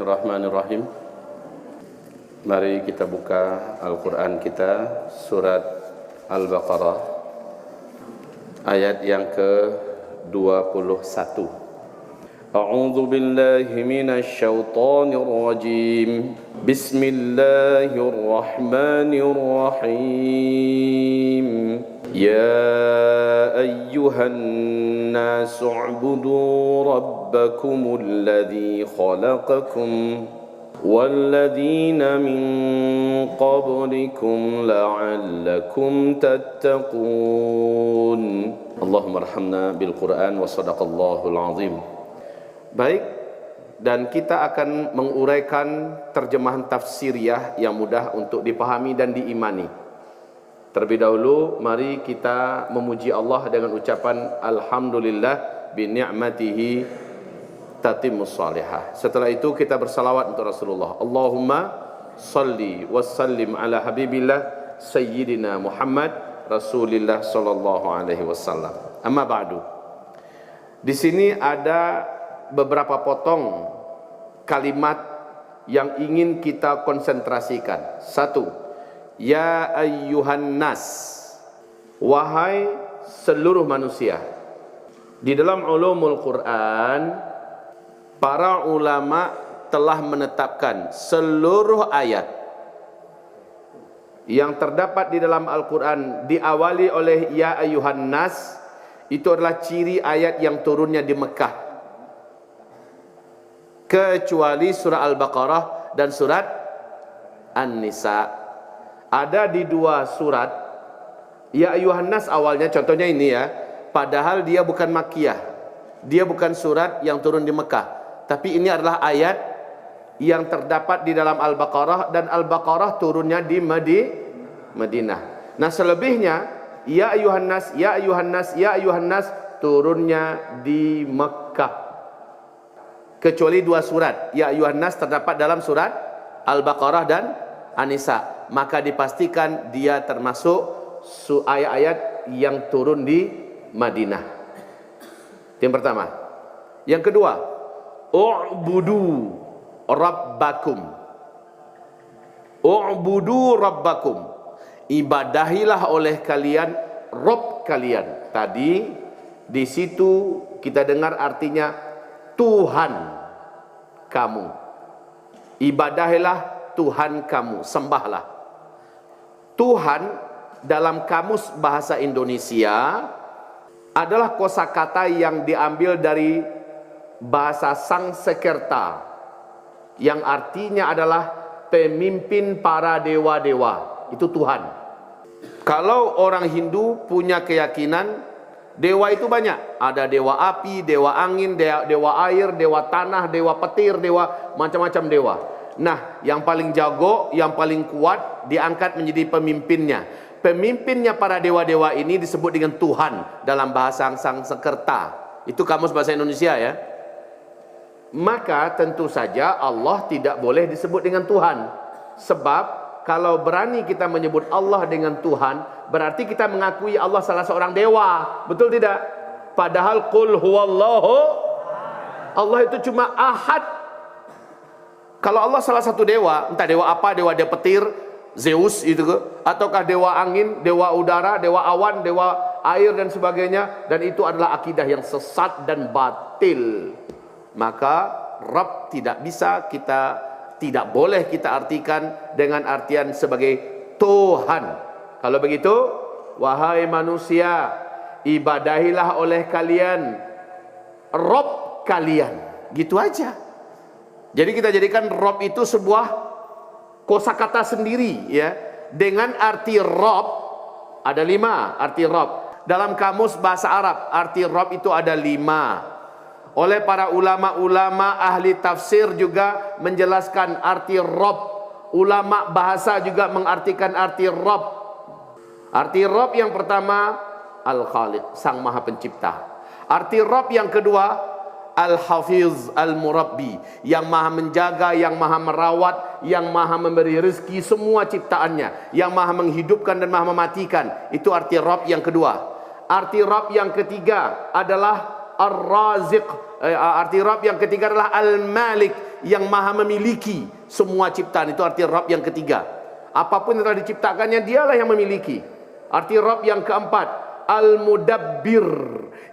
Bismillahirrahmanirrahim. Mari kita buka Al-Quran kita, surat Al-Baqarah, ayat yang ke-21. A'udzu billahi minasy syaithanir rajim. Bismillahirrahmanirrahim. Ya ayyuhan nasu u'budu rabbakumul ladzi khalaqakum walladzina min qablikum la'allakum tattaqun. Allahumma arhamna bil Qur'an wa sadaqallahul azim. Baik, dan kita akan menguraikan terjemahan tafsiriyah yang mudah untuk dipahami dan diimani. Terlebih dahulu mari kita memuji Allah dengan ucapan alhamdulillah bi ni'matihi tatimmus salihah. Setelah itu kita bersalawat untuk Rasulullah. Allahumma salli wa sallim ala habibillah sayyidina Muhammad Rasulillah sallallahu alaihi wasallam. Amma ba'du. Di sini ada beberapa potong kalimat yang ingin kita konsentrasikan. Satu, ya ayyuhan nas, wahai seluruh manusia. Di dalam ulumul Quran, para ulama telah menetapkan seluruh ayat yang terdapat di dalam Al-Quran diawali oleh ya ayyuhan nas, itu adalah ciri ayat yang turunnya di Mekah, kecuali surah Al-Baqarah dan surat An-Nisa. Ada di dua surat ya ayyuhan nas awalnya, contohnya ini ya, padahal dia bukan Makkiyah, dia bukan surat yang turun di Mekah, tapi ini adalah ayat yang terdapat di dalam Al-Baqarah, dan Al-Baqarah turunnya di Madinah. Nah selebihnya ya ayyuhan nas, ya ayyuhan nas, ya ayyuhan nas turunnya di Mekah, kecuali dua surat. Ya ayyuhan nas terdapat dalam surat Al-Baqarah dan An-Nisa, maka dipastikan dia termasuk ayat-ayat yang turun di Madinah. Yang pertama. Yang kedua, u'budu rabbakum. U'budu rabbakum. Ibadahilah oleh kalian Rabb kalian. Tadi di situ kita dengar artinya Tuhan kamu. Ibadahilah Tuhan kamu, sembahlah. Tuhan dalam kamus bahasa Indonesia adalah kosakata yang diambil dari bahasa Sangsekerta, yang artinya adalah pemimpin para dewa-dewa. Itu Tuhan. Kalau orang Hindu punya keyakinan dewa itu banyak. Ada dewa api, dewa angin, dewa air, dewa tanah, dewa petir, dewa macam-macam dewa. Nah, yang paling jago, yang paling kuat diangkat menjadi pemimpinnya. Pemimpinnya para dewa-dewa ini disebut dengan Tuhan dalam bahasa Sangsekerta. Itu kamus bahasa Indonesia ya. Maka tentu saja Allah tidak boleh disebut dengan Tuhan. Sebab kalau berani kita menyebut Allah dengan Tuhan, berarti kita mengakui Allah salah seorang dewa. Betul tidak? Padahal qul huwallahu, Allah itu cuma ahad. Kalau Allah salah satu dewa, entah dewa apa, dewa petir, Zeus itu ke, ataukah dewa angin, dewa udara, dewa awan, dewa air dan sebagainya, dan itu adalah akidah yang sesat dan batil. Maka Rabb tidak boleh kita artikan dengan artian sebagai Tuhan. Kalau begitu, wahai manusia, ibadahilah oleh kalian Rabb kalian. Gitu aja. Jadi kita jadikan Rabb itu sebuah kosakata sendiri ya. Dengan arti Rabb ada 5 arti Rabb. Dalam kamus bahasa Arab arti Rabb itu ada 5. Oleh para ulama-ulama ahli tafsir juga menjelaskan arti Rabb. Ulama bahasa juga mengartikan arti Rabb. Arti Rabb yang pertama Al-Khaliq, Sang Maha Pencipta. Arti Rabb yang kedua Al-Hafiz, Al-Murabbi, yang maha menjaga, yang maha merawat, yang maha memberi rezeki semua ciptaannya, yang maha menghidupkan dan maha mematikan. Itu arti Rabb yang kedua. Arti Rabb yang ketiga adalah Ar-Raziq. Arti Rabb yang ketiga adalah Al-Malik, yang maha memiliki semua ciptaan. Itu arti Rabb yang ketiga. Apapun yang telah diciptakannya, dialah yang memiliki. Arti Rabb yang keempat, Al-Mudabbir,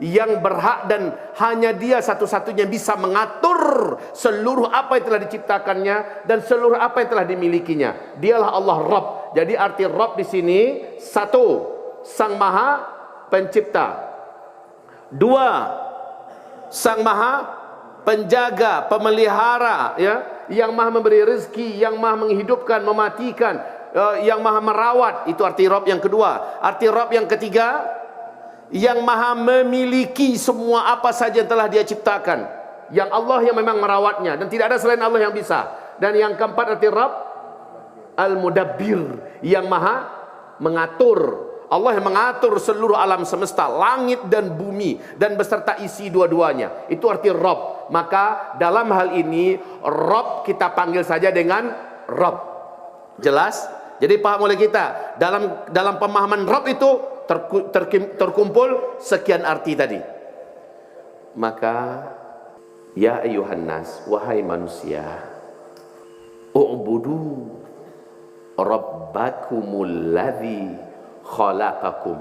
yang berhak dan hanya dia satu-satunya bisa mengatur seluruh apa yang telah diciptakannya dan seluruh apa yang telah dimilikinya. Dialah Allah Rabb. Jadi arti Rabb di sini, satu, Sang Maha Pencipta. Dua, Sang Maha Penjaga, pemelihara, ya, yang maha memberi rezeki, yang maha menghidupkan, mematikan, yang maha merawat. Itu arti Rabb yang kedua. Arti Rabb yang ketiga, yang maha memiliki semua apa saja yang telah dia ciptakan, yang Allah yang memang merawatnya dan tidak ada selain Allah yang bisa. Dan yang keempat arti Rabb, Al-Mudabbir, yang maha mengatur. Allah yang mengatur seluruh alam semesta, langit dan bumi, dan beserta isi dua-duanya. Itu arti Rabb. Maka dalam hal ini Rabb kita panggil saja dengan Rabb. Jelas? Jadi paham oleh kita, dalam pemahaman Rabb itu terkumpul sekian arti tadi. Maka ya ayuhan nas, wahai manusia, u'budu rabbakumul ladzi khalaqakum,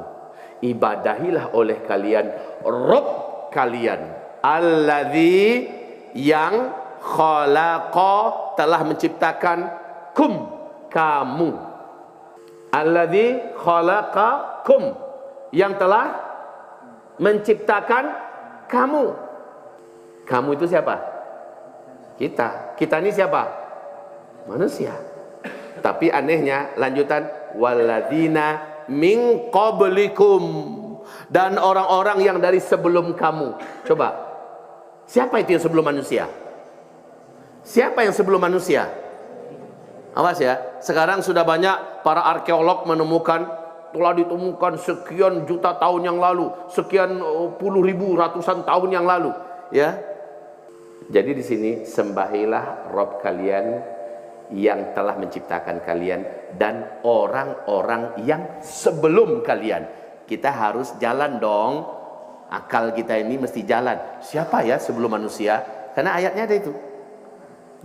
ibadahilah oleh kalian Rabb kalian, alladzi, yang khalaqa, telah menciptakan, kum, kamu, alladzi khalaqakum, yang telah menciptakan kamu. Kamu itu siapa? Kita ini siapa? Manusia. Tapi anehnya lanjutan, walladzina min qablikum, dan orang-orang yang dari sebelum kamu. Coba, siapa itu yang sebelum manusia? Siapa yang sebelum manusia? Awas ya, sekarang sudah banyak para arkeolog menemukan, telah ditemukan sekian juta tahun yang lalu, sekian puluh ribu, ratusan tahun yang lalu, ya. Jadi di sini sembahilah Rabb kalian yang telah menciptakan kalian dan orang-orang yang sebelum kalian. Kita harus jalan dong, akal kita ini mesti jalan. Siapa ya sebelum manusia? Karena ayatnya ada itu.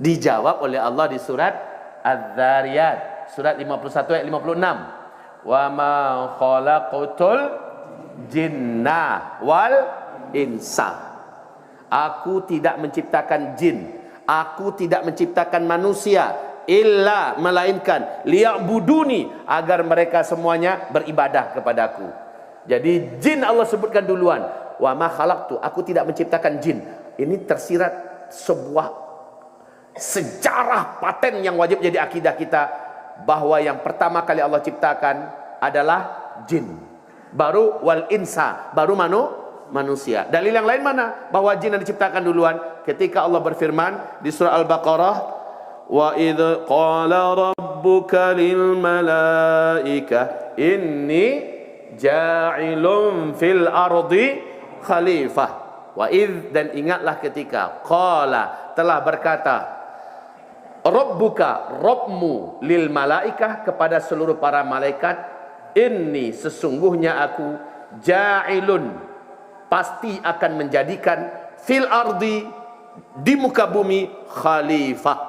Dijawab oleh Allah di surat Az-Zariyat, surat 51 ayat 56. Wa ma khalaqtul jinna wal insa. Aku tidak menciptakan jin, aku tidak menciptakan manusia, illa, melainkan, liya'buduni, agar mereka semuanya beribadah kepadaku. Jadi jin Allah sebutkan duluan. Wa ma khalaqtu, aku tidak menciptakan jin. Ini tersirat sebuah sejarah paten yang wajib jadi akidah kita, bahwa yang pertama kali Allah ciptakan adalah jin, baru wal insa, baru manusia. Dalil yang lain mana bahwa jin yang diciptakan duluan? Ketika Allah berfirman di surah Al-Baqarah, wa idz qala rabbuka lil malaikah inni ja'ilun fil ardi khalifah. Wa idz, dan ingatlah ketika qala, telah berkata, Rabbuka, Rabbmu, lil malaikah, kepada seluruh para malaikat, inni, sesungguhnya aku, ja'ilun, pasti akan menjadikan, fil ardi, di muka bumi, khalifah,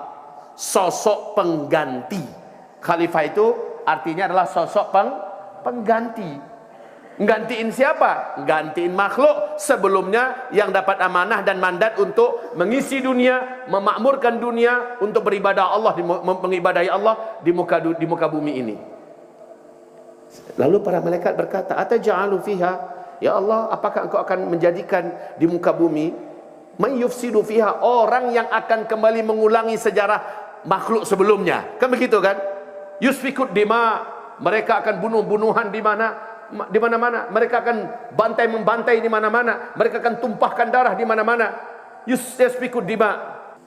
sosok pengganti. Khalifah itu artinya adalah sosok pengganti. Gantiin siapa? Gantiin makhluk sebelumnya yang dapat amanah dan mandat untuk mengisi dunia, memakmurkan dunia, untuk beribadah Allah, mengibadahi Allah di muka bumi ini. Lalu para malaikat berkata, ataj'alu fiha, ya Allah, apakah engkau akan menjadikan di muka bumi man yufsidu fiha, orang yang akan kembali mengulangi sejarah makhluk sebelumnya? Kan begitu kan? Yusfikut dima, mereka akan bunuh-bunuhan di mana-mana, mereka akan bantai-membantai di mana-mana, mereka akan tumpahkan darah di mana-mana. Yusfikut dima,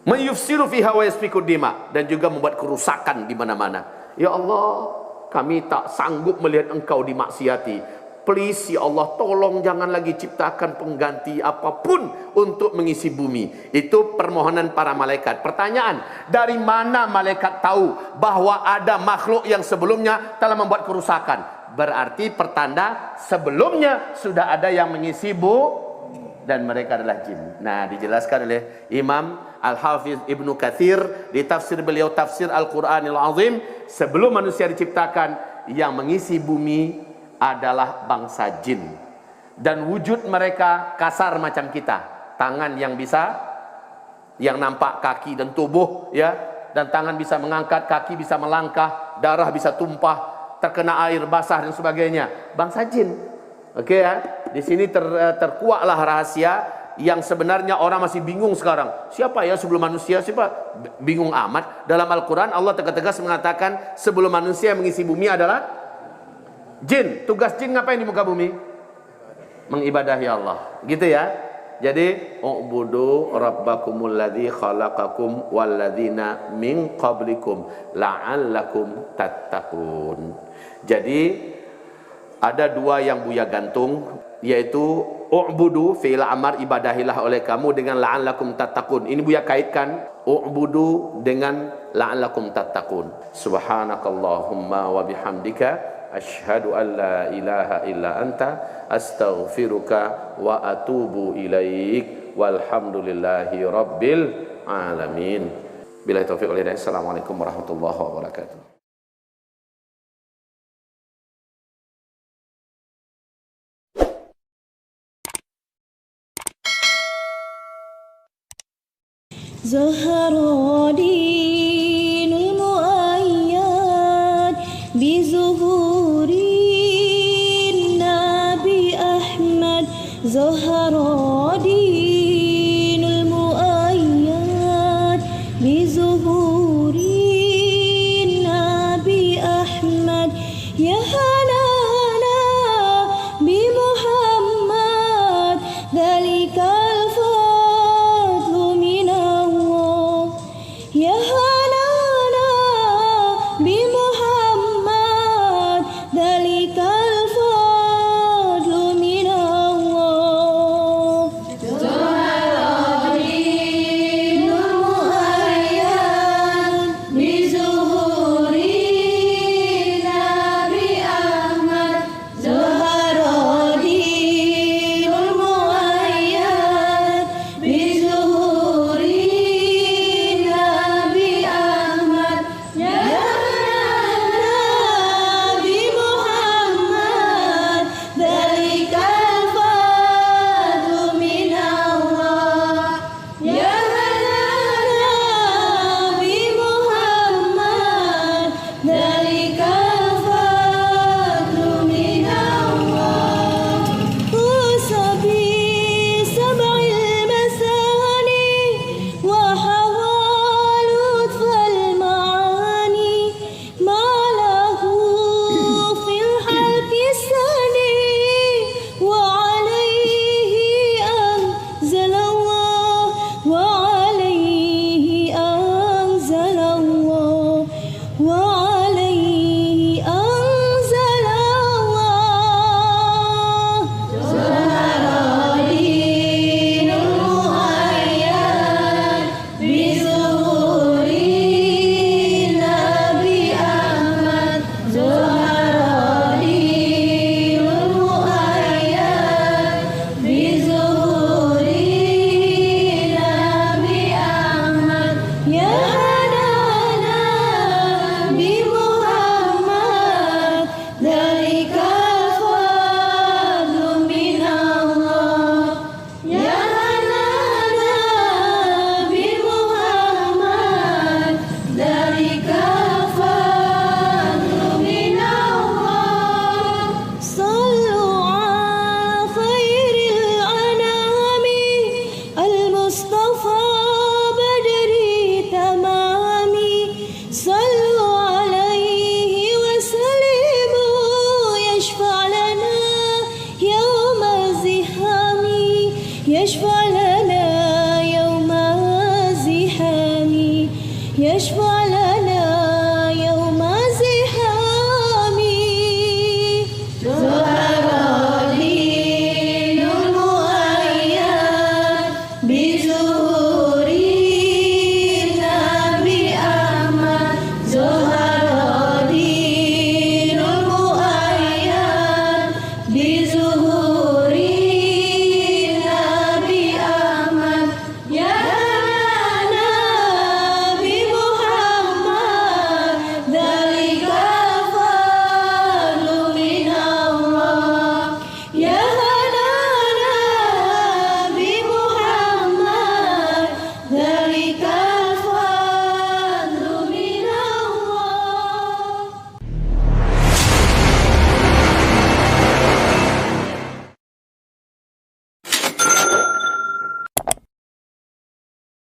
man yufsidu fiha wa yasfikut dima, dan juga membuat kerusakan di mana-mana. Ya Allah, kami tak sanggup melihat engkau dimaksiati. Please ya Allah, tolong jangan lagi ciptakan pengganti apapun untuk mengisi bumi. Itu permohonan para malaikat. Pertanyaan, dari mana malaikat tahu bahwa ada makhluk yang sebelumnya telah membuat kerusakan? Berarti pertanda sebelumnya sudah ada yang mengisi dan mereka adalah jin. Nah, dijelaskan oleh Imam Al-Hafiz Ibnu Katsir di tafsir beliau, tafsir Al-Qur'anil Azim, sebelum manusia diciptakan, yang mengisi bumi adalah bangsa jin. Dan wujud mereka kasar macam kita, tangan yang bisa, yang nampak kaki dan tubuh, ya, dan tangan bisa mengangkat, kaki bisa melangkah, darah bisa tumpah, terkena air basah dan sebagainya. Bangsa jin. Oke ya, di sini terkuaklah rahasia yang sebenarnya orang masih bingung sekarang. Siapa ya sebelum manusia? Siapa? Bingung amat. Dalam Al-Quran Allah tegas mengatakan sebelum manusia mengisi bumi adalah jin. Tugas jin ngapain di muka bumi? Mengibadahi Allah. Gitu ya. Jadi, u'budu rabbakumul ladzi khalaqakum walladzina min qablikum la'allakum tattaqun. Jadi ada dua yang Buya gantung, yaitu u'budu fi'il amar, ibadahilah oleh kamu, dengan la'allakum tattaqun. Ini Buya kaitkan u'budu dengan la'allakum tattaqun. Subhanakallahumma wa bihamdika asyhadu an la ilaha illa anta astaghfiruka wa atubu ilaik walhamdulillahi rabbil alamin. Billahi taufiq wal hidayah. Assalamualaikum warahmatullahi wabarakatuh. زهراني